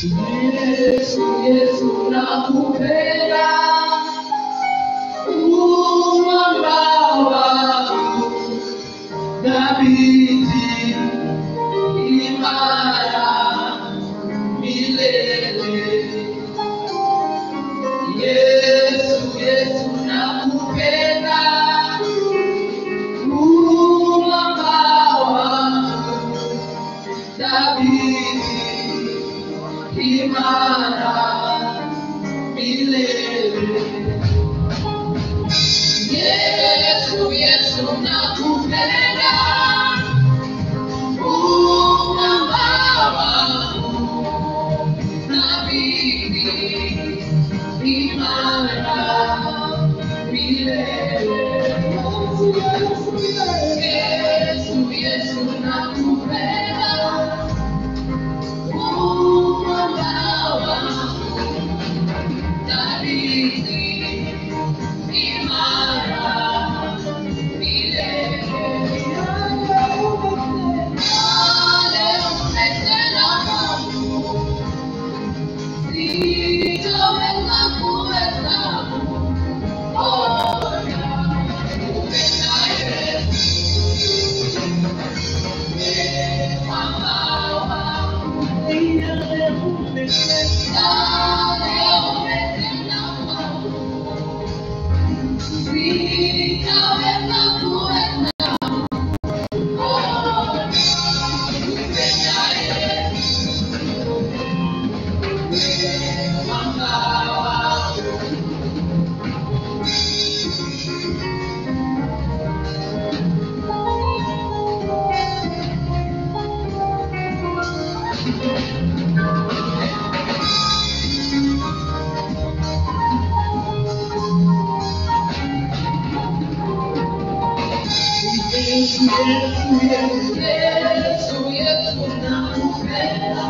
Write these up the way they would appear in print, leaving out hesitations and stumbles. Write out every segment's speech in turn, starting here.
Yesu, Yesu nakupenda, mwamba wangu, dhabiti, imara, milele. Yesu, Yesu nakupenda, mwamba wangu, dhabiti, imara, milele. Yesu, Yesu nakupenda, mwamba wangu, dhabiti, imara, milele. Yesu, Yesu nakupenda, mwamba wangu, dhabiti, imara, milele. Yale umetenda kwangu, sitaweza kuhesabu. Yesu, Yesu nakupenda,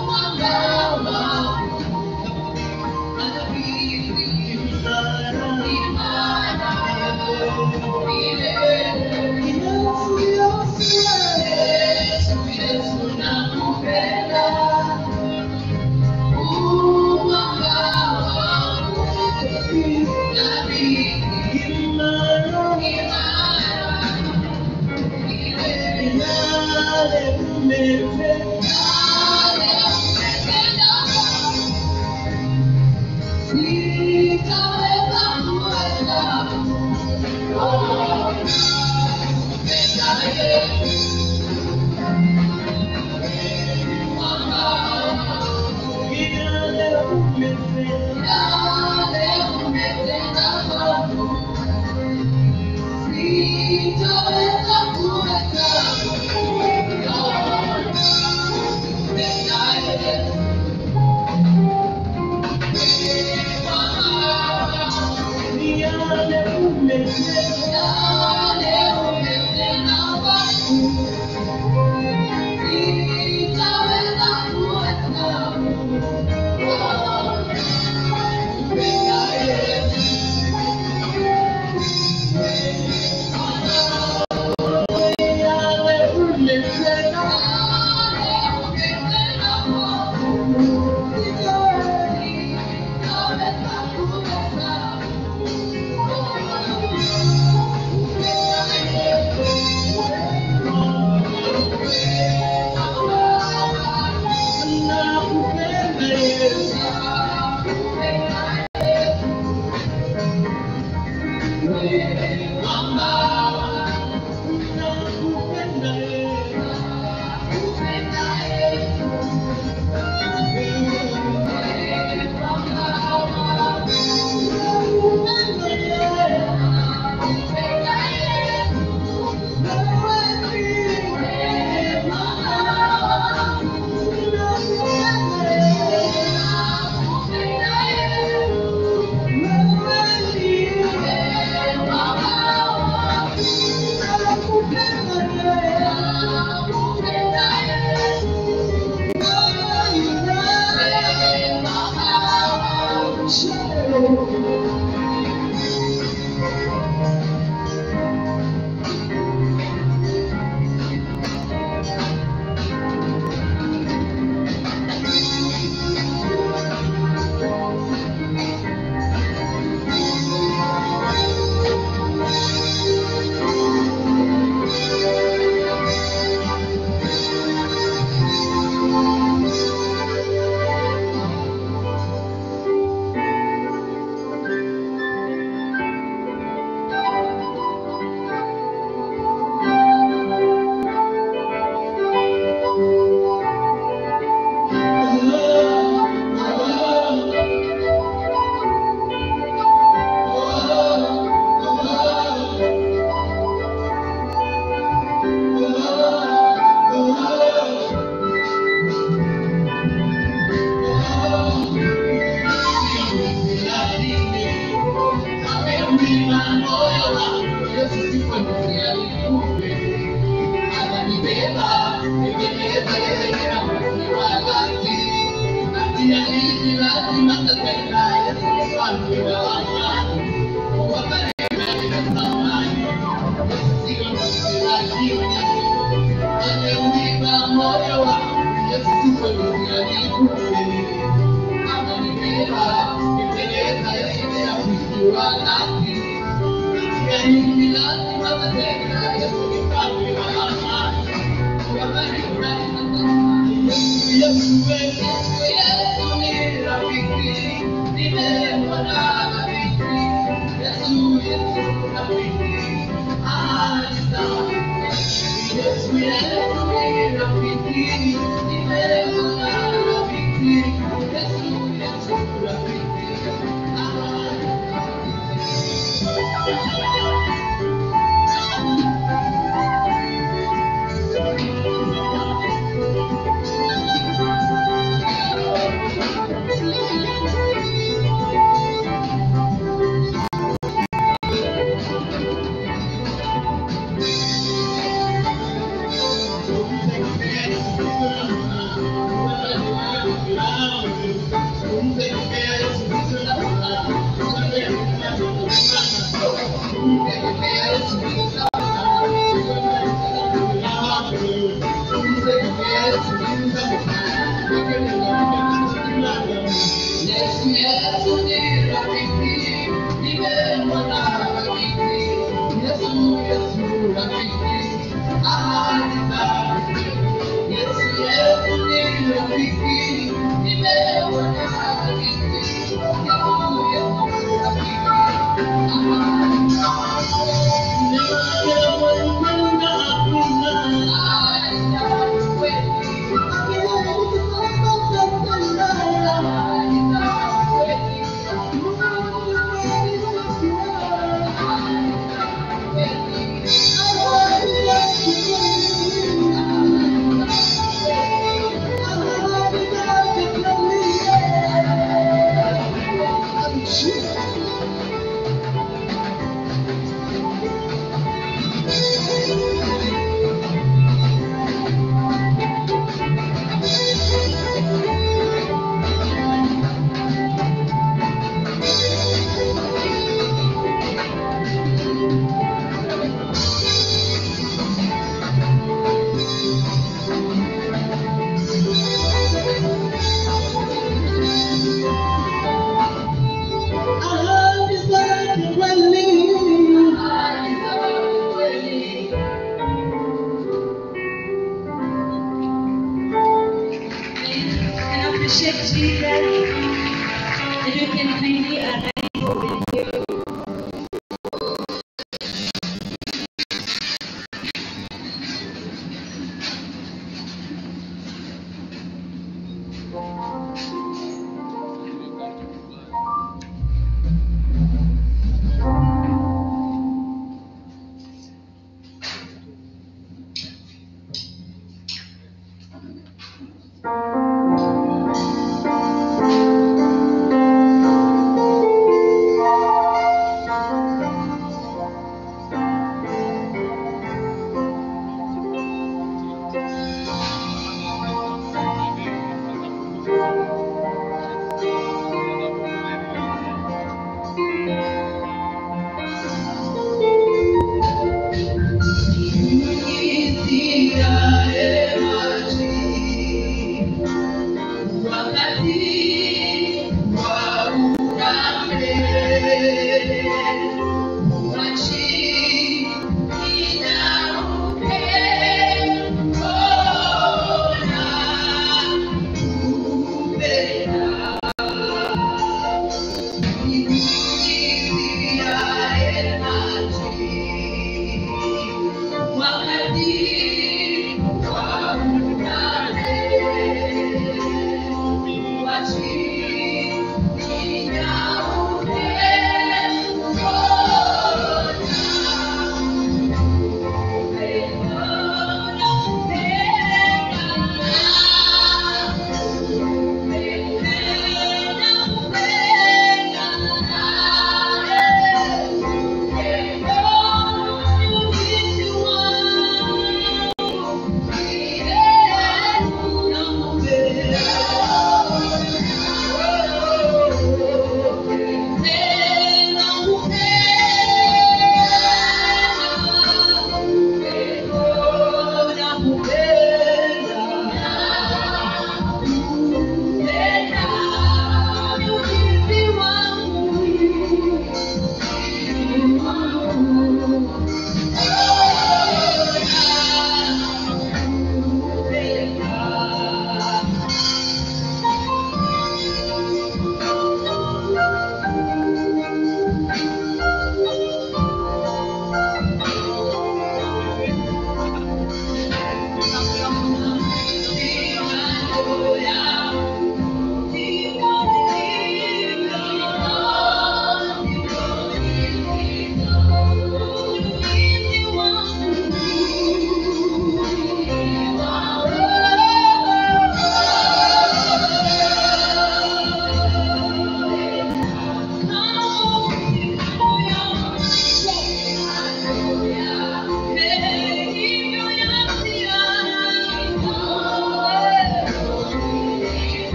mwamba wangu, dhabiti, imara, milele. Yesu, Yesu nakupenda, mwamba wangu, dhabiti, imara,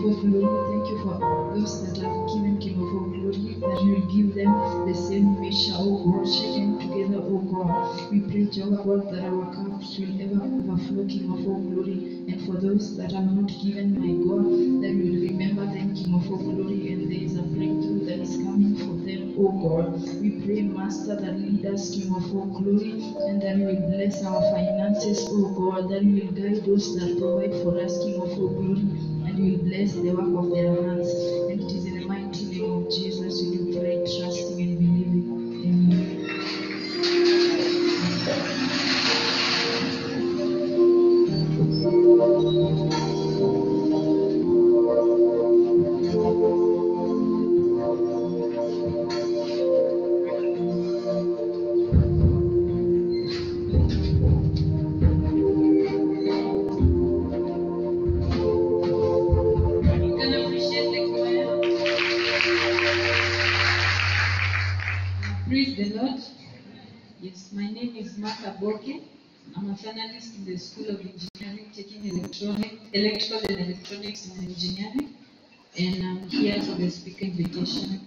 all glory, thank you for those that have given King of all glory, that you will give them the same measure, O God, shaken together, O God. We pray, Jehovah God, that our cups will ever overflow, King of all glory. And for those that are not given, my God, that we will remember them, King of all glory, and there is a breakthrough that is coming for them, O God. We pray, Master, that lead us, King of all glory, and that you will bless our finances, O God, that you will guide those that provide for us, King of all glory, and you will bless the work of their hands. And it is in the mighty name of Jesus we do pray, trusting and believing. Amen. You can appreciate the choir. Praise the Lord. Yes, my name is Martha Boke. I'm a finalist in the School of Engineering, taking electrical and electronics in engineering, and I'm here for the speaker invitation.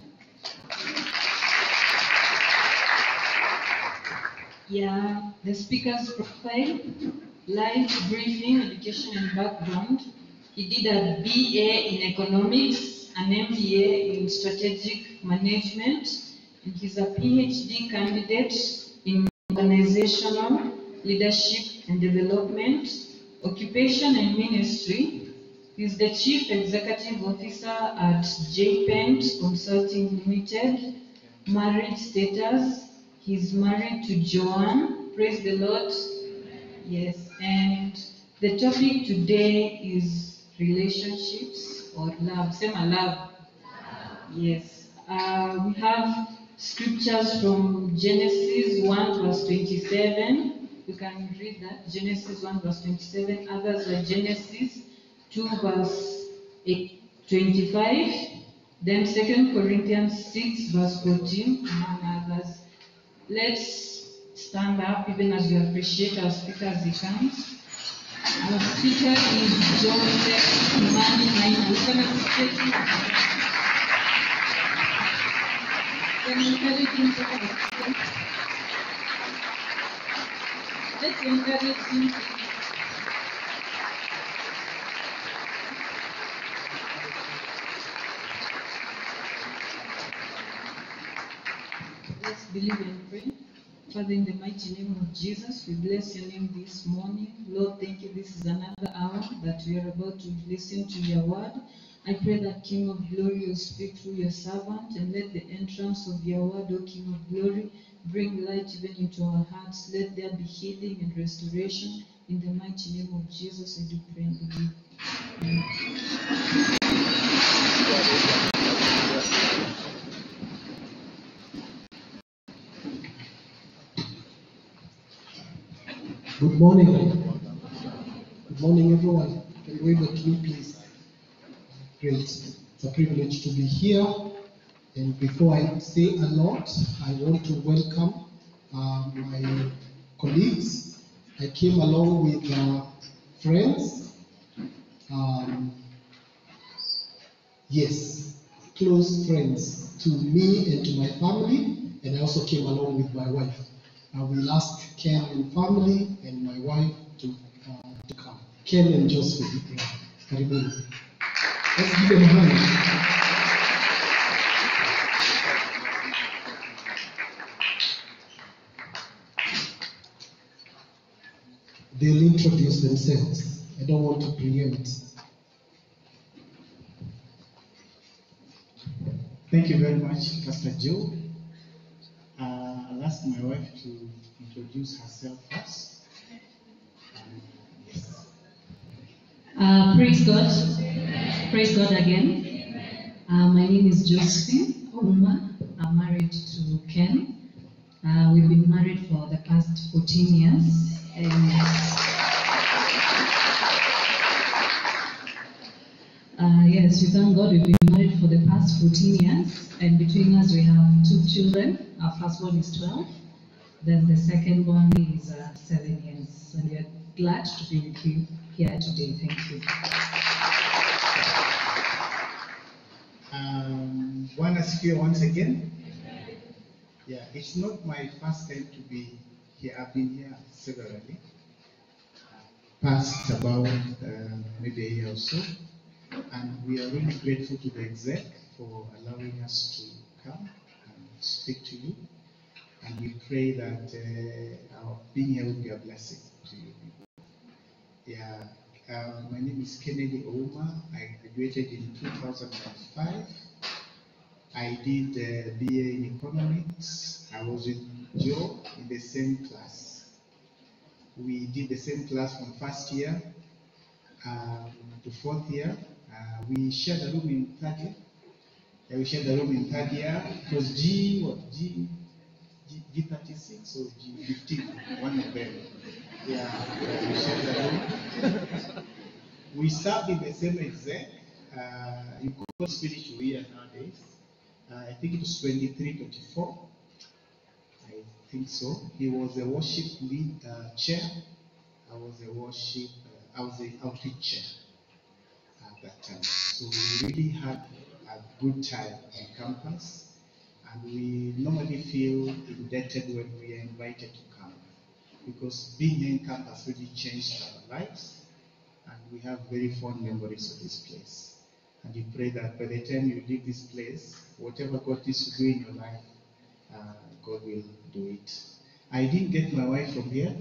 Yeah, the speaker's profile, life briefing, education and background. He did a BA in economics, an MBA in strategic management, and he's a PhD candidate in organizational leadership and development, occupation and ministry. He's the Chief Executive Officer at JPENT Consulting Limited. Marriage status, he's married to Joanne. Praise the Lord. Yes, and the topic today is relationships or love. Say my love. Yes. We have scriptures from Genesis 1 verse 27. You can read that. Genesis 1 verse 27. Others are Genesis 2 verse 25. Then 2 Corinthians 6 verse 14, among others. Let's stand up even as we appreciate our speaker as he comes. Our speaker is Joseph Imani Maina. We're going to appreciate him. Can you encourage him to come? Let's encourage him. Let's believe and pray. Father, in the mighty name of Jesus, we bless your name this morning. Lord, thank you. This is another hour that we are about to listen to your word. I pray that King of Glory will speak through your servant, and let the entrance of your word, O King of Glory, bring light even into our hearts. Let there be healing and restoration. In the mighty name of Jesus, I do pray and believe. Amen. Good morning. Good morning, everyone. Can you wave at me, please? Great. It's a privilege to be here. And before I say a lot, I want to welcome my colleagues. I came along with friends. Yes, close friends to me and to my family. And I also came along with my wife. I will ask Ken and family and my wife to come. Ken and Josephine, karibuni. Let's give them a hand. They'll introduce themselves. I don't want to preempt. Thank you very much, Pastor Joe. I'll ask my wife to introduce herself first. Yes. Praise God. Praise God again. My name is Josephine Ouma. I'm married to Ken. We've been married for the past 14 years. And yes, we thank God we've been married for the past 14 years. And between us we have 2 children. Our first one is 12. Then the second one is 7 years. And we are glad to be with you here today. Thank you. Bwana asifiwe once again. Yeah, it's not my first time to be here. I've been here severally. Past about maybe a year or so. And we are really grateful to the exec for allowing us to come and speak to you. And we pray that our being here will be a blessing to you. Yeah, my name is Kennedy Ouma. I graduated in 2005. I did BA in economics. I was with Joe in the same class. We did the same class from first year to fourth year. We shared a room in third year. Yeah, we shared a room in third year. It was G36 or G15, one of them. Yeah, we shared a room. We served in the same exec. You call spiritual year nowadays. I think it was 23, 24. I think so. He was a worship lead chair. I was the outreach chair at that time. So we really had a good time on campus, and we normally feel indebted when we are invited to come, because being here in campus really changed our lives, and we have very fond memories of this place. And we pray that by the time you leave this place, whatever God needs to do in your life, God will do it. I didn't get my wife from here.